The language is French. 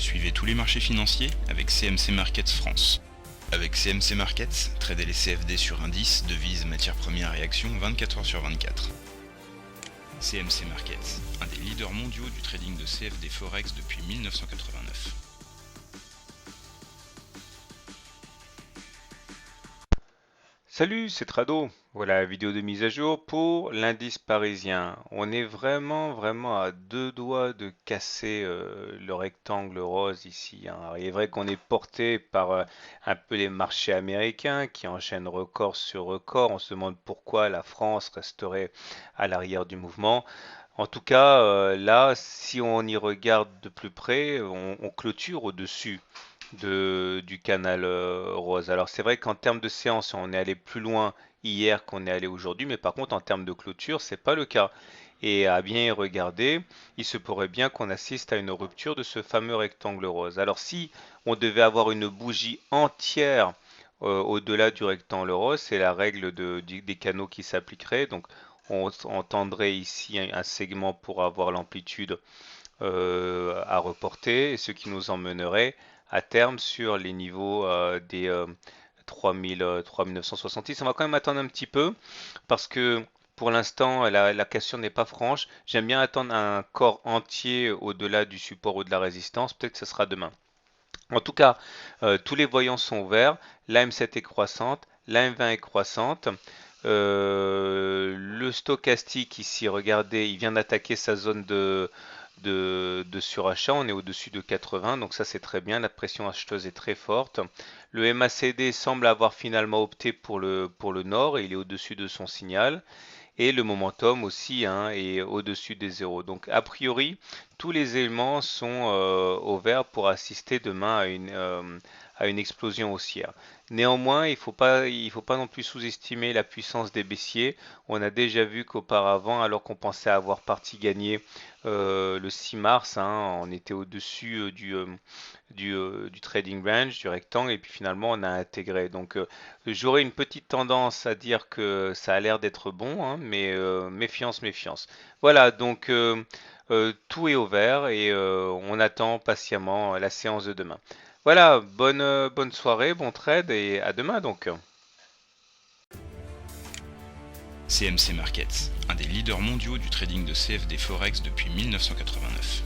Suivez tous les marchés financiers avec CMC Markets France. Avec CMC Markets, tradez les CFD sur indices, devises, matières premières et actions 24 heures sur 24. CMC Markets, un des leaders mondiaux du trading de CFD Forex depuis 1989. Salut, c'est Trado. Voilà la vidéo de mise à jour pour l'indice parisien. On est vraiment à deux doigts de casser le rectangle rose ici, hein. Alors, il est vrai qu'on est porté par un peu les marchés américains qui enchaînent record sur record. On se demande pourquoi la France resterait à l'arrière du mouvement. En tout cas, là, si on y regarde de plus près, on clôture au-dessus du canal rose. Alors c'est vrai qu'en termes de séance, on est allé plus loin hier qu'on est allé aujourd'hui, mais par contre en termes de clôture, c'est pas le cas. Et à bien y regarder, il se pourrait bien qu'on assiste à une rupture de ce fameux rectangle rose. Alors si on devait avoir une bougie entière au-delà du rectangle rose, c'est la règle des canaux qui s'appliquerait. Donc on entendrait ici un segment pour avoir l'amplitude à reporter, ce qui nous emmènerait à terme sur les niveaux des 3966. On va quand même attendre un petit peu parce que pour l'instant la question n'est pas franche. J'aime bien attendre un corps entier au-delà du support ou de la résistance. Peut-être que ce sera demain. En tout cas, tous les voyants sont verts. La M7 est croissante, la M20 est croissante. Le stochastique ici, regardez, il vient d'attaquer sa zone de surachat. On est au-dessus de 80, donc ça c'est très bien. La pression acheteuse est très forte. Le MACD semble avoir finalement opté pour le nord et il est au-dessus de son signal. Et le momentum aussi, hein, est au-dessus des zéros. Donc a priori, tous les éléments sont au vert pour assister demain à une explosion haussière. Néanmoins, il faut pas non plus sous-estimer la puissance des baissiers. On a déjà vu qu'auparavant, alors qu'on pensait avoir parti gagner le 6 mars, hein, on était au-dessus du trading range, du rectangle, et puis finalement on a intégré. Donc j'aurais une petite tendance à dire que ça a l'air d'être bon, hein, mais méfiance, méfiance. Voilà, donc tout est au vert et on attend patiemment la séance de demain. Voilà, bonne soirée, bon trade et à demain donc. CMC Markets, un des leaders mondiaux du trading de CFD Forex depuis 1989.